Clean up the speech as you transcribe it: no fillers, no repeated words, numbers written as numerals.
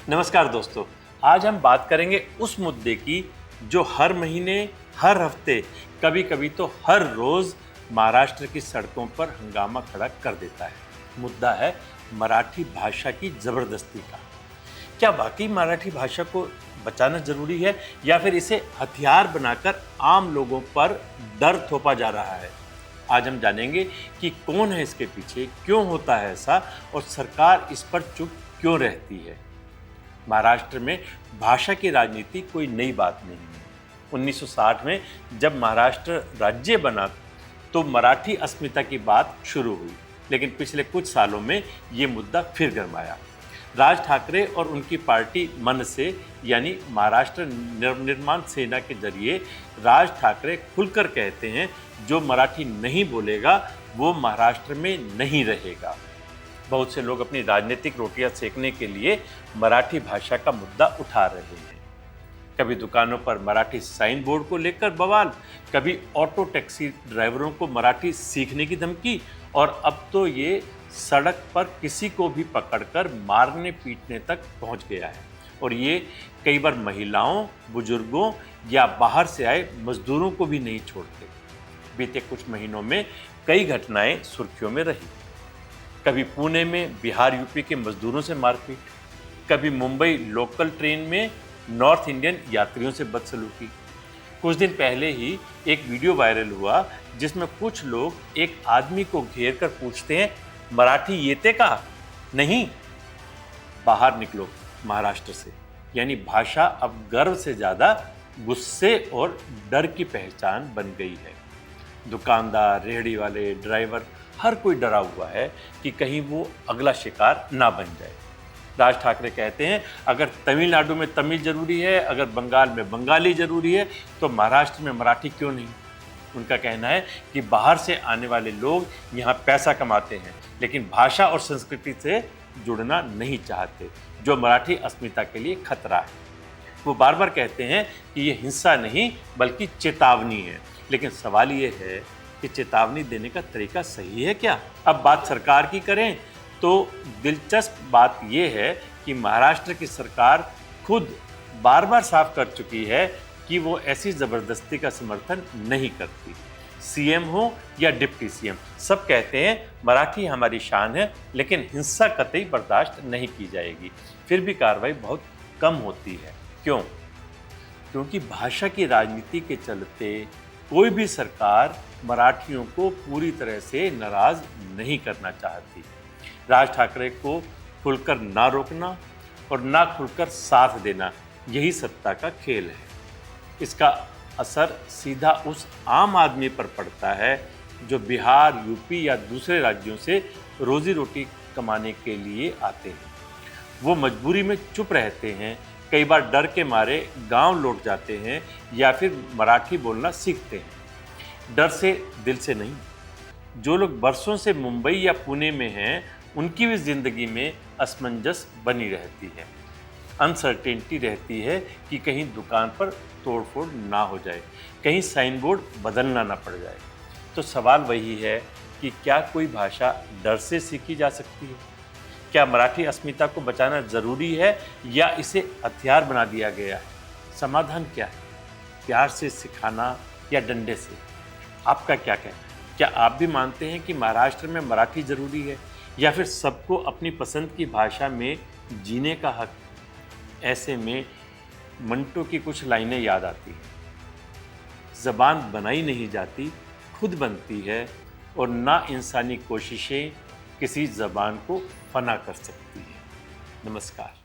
नमस्कार दोस्तों, आज हम बात करेंगे उस मुद्दे की जो हर महीने, हर हफ्ते, कभी कभी तो हर रोज महाराष्ट्र की सड़कों पर हंगामा खड़ा कर देता है। मुद्दा है मराठी भाषा की जबरदस्ती का। क्या वाकई मराठी भाषा को बचाना जरूरी है या फिर इसे हथियार बनाकर आम लोगों पर डर थोपा जा रहा है? आज हम जानेंगे कि कौन है इसके पीछे, क्यों होता है ऐसा और सरकार इस पर चुप क्यों रहती है। महाराष्ट्र में भाषा की राजनीति कोई नई बात नहीं है। 1960 में जब महाराष्ट्र राज्य बना तो मराठी अस्मिता की बात शुरू हुई, लेकिन पिछले कुछ सालों में ये मुद्दा फिर गरमाया। राज ठाकरे और उनकी पार्टी मनसे यानी महाराष्ट्र नवनिर्माण सेना के जरिए राज ठाकरे खुलकर कहते हैं जो मराठी नहीं बोलेगा वो महाराष्ट्र में नहीं रहेगा। बहुत से लोग अपनी राजनीतिक रोटियां सेकने के लिए मराठी भाषा का मुद्दा उठा रहे हैं। कभी दुकानों पर मराठी साइन बोर्ड को लेकर बवाल, कभी ऑटो टैक्सी ड्राइवरों को मराठी सीखने की धमकी और अब तो ये सड़क पर किसी को भी पकड़कर मारने पीटने तक पहुंच गया है। और ये कई बार महिलाओं, बुजुर्गों या बाहर से आए मजदूरों को भी नहीं छोड़ते। बीते कुछ महीनों में कई घटनाएं सुर्खियों में रही। कभी पुणे में बिहार यूपी के मजदूरों से मारपीट, कभी मुंबई लोकल ट्रेन में नॉर्थ इंडियन यात्रियों से बदसलूकी। कुछ दिन पहले ही एक वीडियो वायरल हुआ जिसमें कुछ लोग एक आदमी को घेर कर पूछते हैं, मराठी येते का? नहीं, बाहर निकलो महाराष्ट्र से। यानी भाषा अब गर्व से ज़्यादा गुस्से और डर की पहचान बन गई है। दुकानदार, रेहड़ी वाले, ड्राइवर, हर कोई डरा हुआ है कि कहीं वो अगला शिकार ना बन जाए। राज ठाकरे कहते हैं अगर तमिलनाडु में तमिल जरूरी है, अगर बंगाल में बंगाली जरूरी है तो महाराष्ट्र में मराठी क्यों नहीं। उनका कहना है कि बाहर से आने वाले लोग यहाँ पैसा कमाते हैं लेकिन भाषा और संस्कृति से जुड़ना नहीं चाहते, जो मराठी अस्मिता के लिए खतरा है। वो बार बार कहते हैं कि ये हिंसा नहीं बल्कि चेतावनी है, लेकिन सवाल ये है कि चेतावनी देने का तरीका सही है क्या? अब बात सरकार की करें तो दिलचस्प बात यह है कि महाराष्ट्र की सरकार खुद बार बार साफ कर चुकी है कि वो ऐसी ज़बरदस्ती का समर्थन नहीं करती। सीएम हो या डिप्टी सीएम, सब कहते हैं मराठी हमारी शान है लेकिन हिंसा कतई बर्दाश्त नहीं की जाएगी। फिर भी कार्रवाई बहुत कम होती है। क्यों? क्योंकि भाषा की राजनीति के चलते कोई भी सरकार मराठियों को पूरी तरह से नाराज नहीं करना चाहती। राज ठाकरे को खुलकर ना रोकना और ना खुलकर साथ देना, यही सत्ता का खेल है। इसका असर सीधा उस आम आदमी पर पड़ता है जो बिहार, यूपी या दूसरे राज्यों से रोजी रोटी कमाने के लिए आते हैं। वो मजबूरी में चुप रहते हैं, कई बार डर के मारे गांव लौट जाते हैं या फिर मराठी बोलना सीखते हैं। डर से, दिल से नहीं। जो लोग बरसों से मुंबई या पुणे में हैं उनकी भी ज़िंदगी में असमंजस बनी रहती है, अनसर्टेनिटी रहती है कि कहीं दुकान पर तोड़फोड़ ना हो जाए, कहीं साइन बोर्ड बदलना ना पड़ जाए। तो सवाल वही है कि क्या कोई भाषा डर से सीखी जा सकती है? क्या मराठी अस्मिता को बचाना ज़रूरी है या इसे हथियार बना दिया गया है? समाधान क्या है? प्यार से सिखाना या डंडे से? आपका क्या कहना है? क्या आप भी मानते हैं कि महाराष्ट्र में मराठी ज़रूरी है या फिर सबको अपनी पसंद की भाषा में जीने का हक? ऐसे में मंटो की कुछ लाइनें याद आती हैं, ज़बान बनाई नहीं जाती, खुद बनती है और ना इंसानी कोशिशें किसी ज़बान को फना कर सकती हैं। नमस्कार।